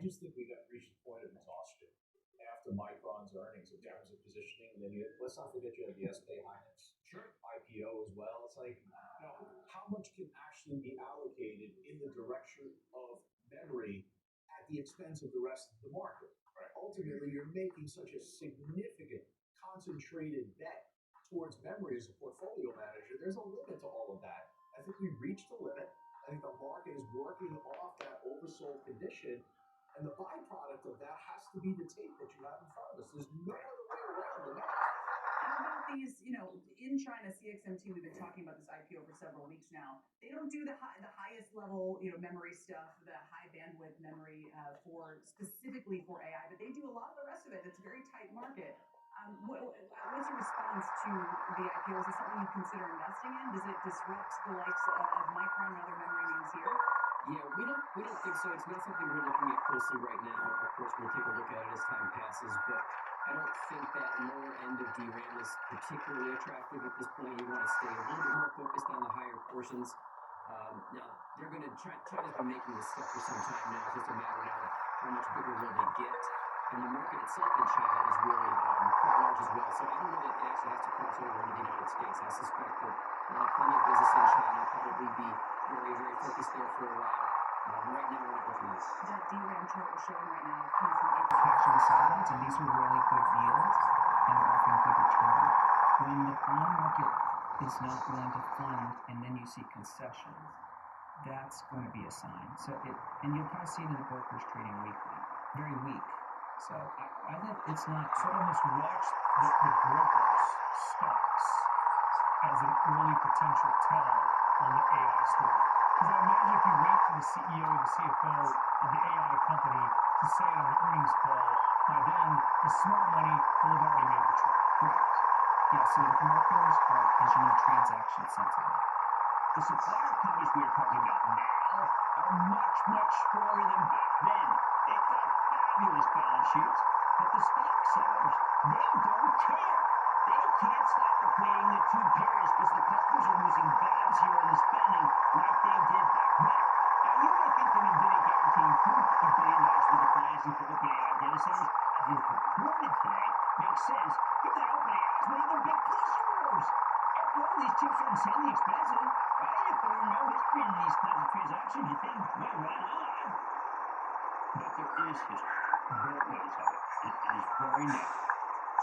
just think we got reached a point of exhaustion after Micron's earnings in terms of positioning. And then let's not forget you have the SK Hynix IPO as well. It's like, how much can actually be allocated in the direction of memory at the expense of the rest of the market? Right. Ultimately, you're making such a significant concentrated bet towards memory as a portfolio manager. There's a limit to all of that. I think we've reached the limit. I think the market is working off that oversold condition, and the byproduct of that has to be the tape that you have in front of us. There's no other way around the math. How about these, in China, CXMT, we've been talking about this IPO for several weeks now. They don't do the highest level, memory stuff, the high bandwidth memory specifically for AI, but they do a lot of the rest of it. It's a very tight market. What's your response to the IPO? Is this something you consider investing in? Does it disrupt the likes of Micron and other memory names here? Yeah, we don't think so. It's not something we're looking at closely right now. Of course, we'll take a look at it as time passes, but I don't think that lower end of DRAM is particularly attractive at this point. You want to stay a little bit more focused on the higher portions. Now, they're going to China's been making this stuff for some time now. It's just a matter now of how much bigger will they get. And the market itself in China is really quite large as well. So I don't know that it actually has to cross over into the United States. I suspect that we'll have plenty of business in China, probably be very, very focused there for a while. Right now, we're not looking at this. That DRAM chart we're showing right now comes from cash on the sidelines, and these are really good yields and offering good return. When the bond market is not willing to fund, and then you see concessions, that's going to be a sign. And you'll probably see it in the brokers trading weekly, very weak. So I think it's not. Someone must watch the brokers' stocks as an early potential tell on the AI story. Because I imagine if you wait for the CEO or the CFO of the AI company to say it on the earnings call, by then the smart money will have already made the trade. Correct. Yeah, so the brokers are, as you know, transaction sensitive. The supplier companies we are talking about now are much, much stronger than back then. They've got fabulous balance sheets, but the stock sellers, they don't care. They can't stop equating the two periods because the customers are losing valves here on the spending like they did back then. Now, you may think that NVIDIA guaranteeing $250 billion worth of financing for OpenAI data centers, as was reported today, makes sense, given that OpenAI is one of their big customers. After all, these chips are insanely expensive, right? If there were no history in these kinds of transactions, you think, well, why not? But there is history, both ways of it. It is very narrow.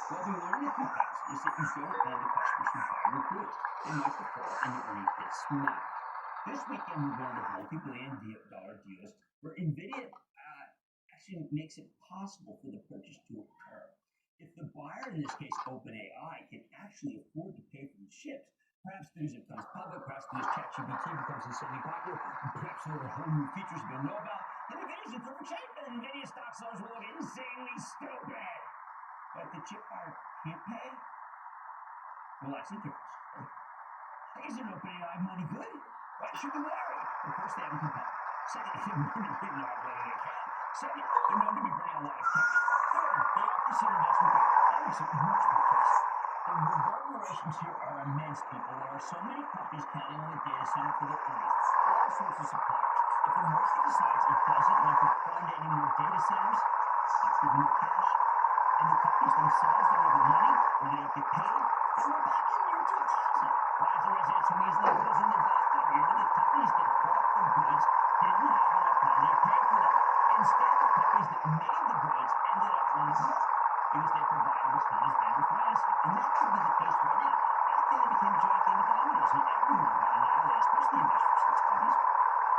What we learned in 2000 is that you don't have the customers who buy your goods. They might default and the earnings get smacked. This weekend we've gone to multi-billion-dollar deals where NVIDIA actually makes it possible for the purchase to occur. If the buyer, in this case OpenAI, can actually afford to pay for the chips, perhaps the news becomes public, perhaps the news ChatGPT becomes insanely popular, perhaps there are whole new features we don't know about, then NVIDIA's in perfect shape, and NVIDIA stock sellers will look insanely stupid. But the chip buyer can't pay? Well, that's the difference. Isn't OpenAI money good? Why should we worry? Well, first, they haven't compelled. Second, they're known to be not whether they can. Second, they're known to be burning a lot of cash. Third, they have to set investment grade. That makes it much more tasty. The reverberations here are immense, people. There are so many companies counting on the data center for their earnings. All sorts of suppliers. If the market decides it doesn't want to fund any more data centers, give more cash, and the companies themselves don't have the money, or they don't get paid, then we're back in year 2000. Why is the residential easily? Because in the dot-com era, the companies that bought the goods didn't have enough money to pay for them. Instead, the companies that made the goods ended up on the hook because they provided what's known as vendor financing. And that could be the case right now. Back then, it became a giant game of dominoes, and everyone got annihilated, especially investors in these companies.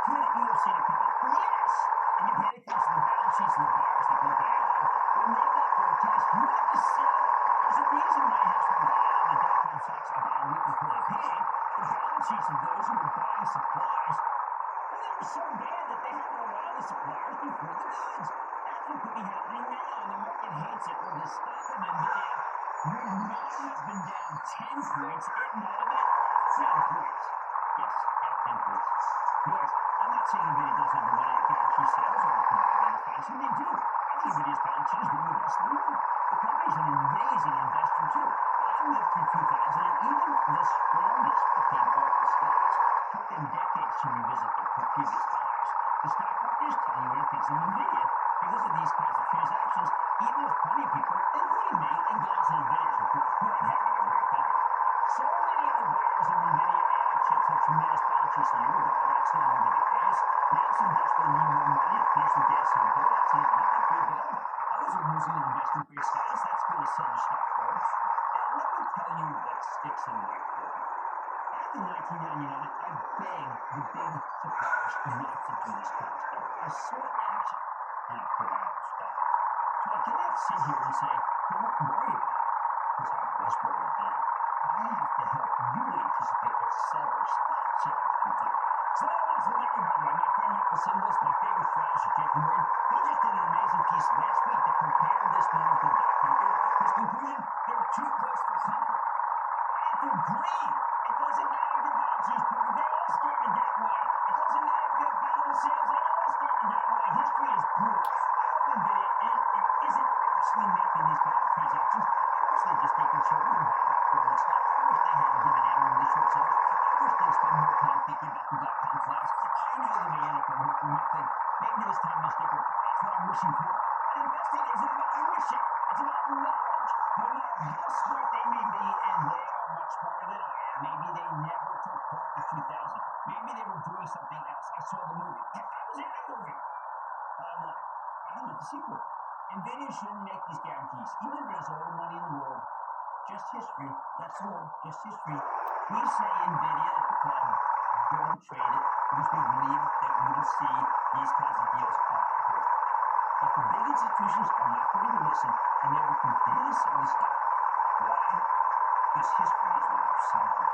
Could you have seen it coming? Well, yes! And you paid attention to the balance sheets of the buyers that built AI. When they got grotesque, you had to sell. There's a reason why hedge fund buy out the dot-com stocks about a week before they paid. The balance sheets of those who were buying supplies, well, they were so bad that they had to rely on the suppliers before the goods. That's what could be happening now, and the market hates it. Or the stock of NVIDIA would not have been down 10 points. It might have been 10 points. Yes, at 10 points. Notice, I'm not saying NVIDIA doesn't have the money to guarantee sales or provide vendor financing. They do. I think NVIDIA's balance sheet is one of the best in the world. The company's an amazing investor, too. I lived through 2000, and even the strongest became awful stocks. Took them decades to revisit their previous highs. The stock market is telling you what it thinks of NVIDIA because of these kinds of transactions, even as plenty of people, including me and guys in NVIDIA, are quite happy and very buyers. So many of the buyers of NVIDIA AI chips have tremendous balance sheets a year ago. That's no longer the case. Now some desperately need more money to finish the gas in the bill. That's not market good though. Others are losing their investment grade status. That's going to send the stock lower. And let me tell you what sticks in my craw. Back in 1999, I begged the big suppliers not to do this kind of stuff. I saw action, and I put out stocks. So I cannot sit here and say, don't worry about it, because I was worried then. I have to help you anticipate what sellers, stock sellers, will do. So I want to let everybody know, my friend Michael Singles, my favorite strategist at JP Morgan, he just did an amazing piece last week that compared this moment to the dot-com era. His conclusion, they're too close for comfort. I have to agree. It doesn't matter if their balance sheet is perfect. They all started that way. It doesn't matter if they have valuable sales. They all started that way. History is brutal. I hope NVIDIA isn't actually making these kinds of transactions. I wish they'd just take conservative and buy back their own stock. I wish they had a dividend over the short sellers. I wish they'd spend more time thinking about the dot-com collapse. I know they may end up on hook for nothing. Maybe this time is different. That's what I'm wishing for. And investing isn't about wishing. It's about knowledge. No matter how smart they may be, and they are much smarter than I am. Maybe they never took part in 2000. Maybe they were doing something else. I saw the movie. Heck, I was in that movie. Bottom line, I don't know the sequel. NVIDIA shouldn't make these guarantees, even if it has all the money in the world. Just history. That's all. Just history. We say NVIDIA at the club, don't trade it, because we believe that we will see these kinds of deals are good. But the big institutions are not going to listen, and they will continue to sell the stock. Why? Because history is what I'm selling.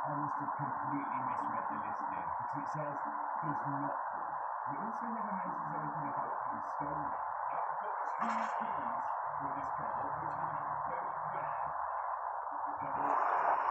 I must have completely misread the listing because it says does not hold. It also never mentions anything about being stolen. Now we've got two keys for this car, which is very rare.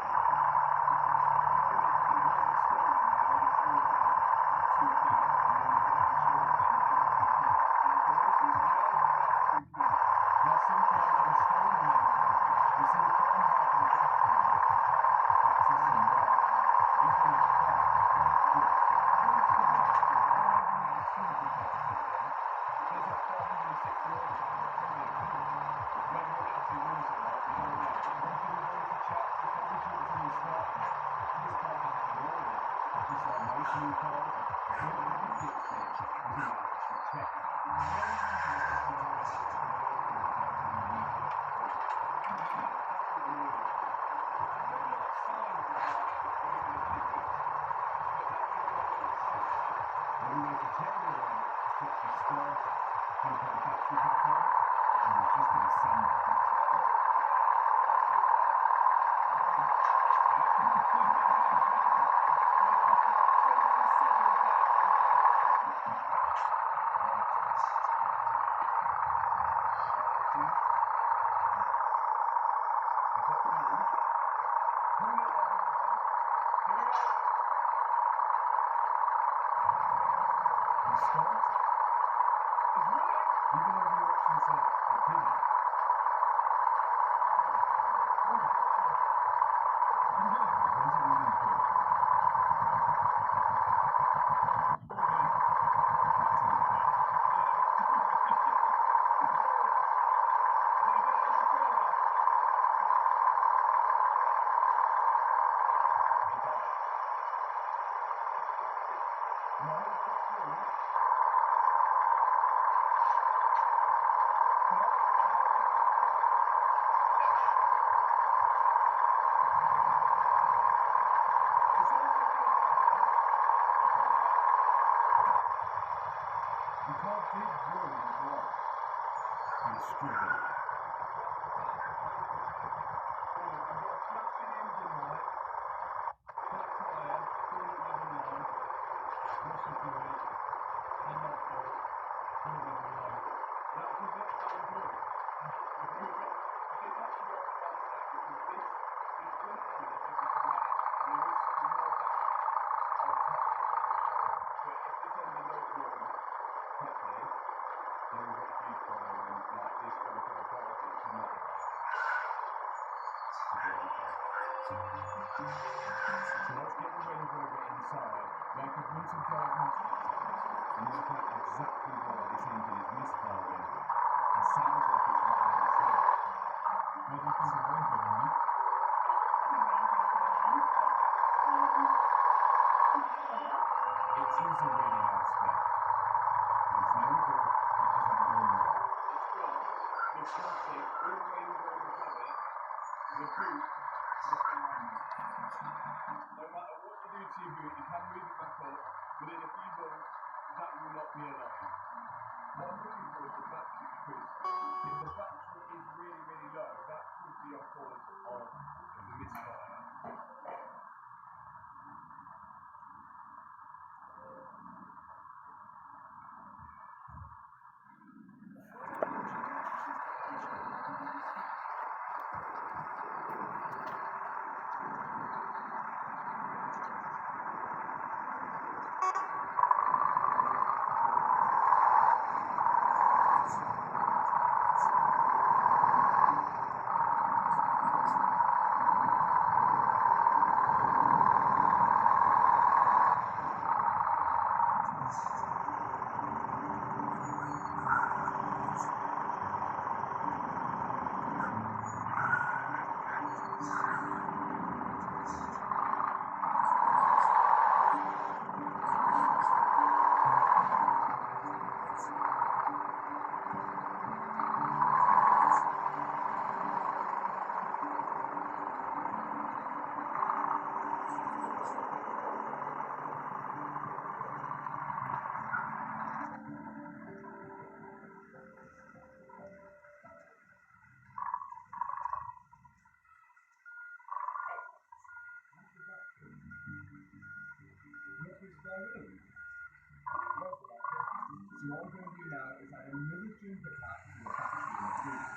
you're going to do now is add another jumper cap to the battery in the boot.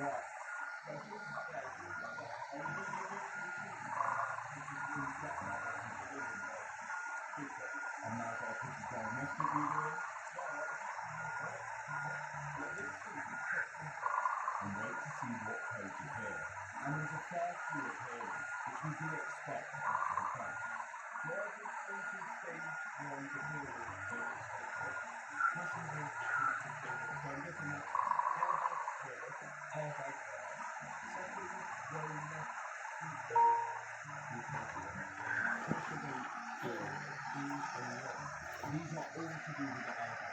Right. So I think about that. Are you going to give it to the I'm now going to put the diagnostic reader in. And wait to see what codes appear. And there's a fair few appearing, which we did expect after the crash. Whereas it's thinking stage 1 appearing as expected, passengers thinking stage 1. So I'm guessing that's airbag here, airbag there. Second row left seat belt, replaceable. Pressure gauge 4, ease and lock. These are all to do with the airbag.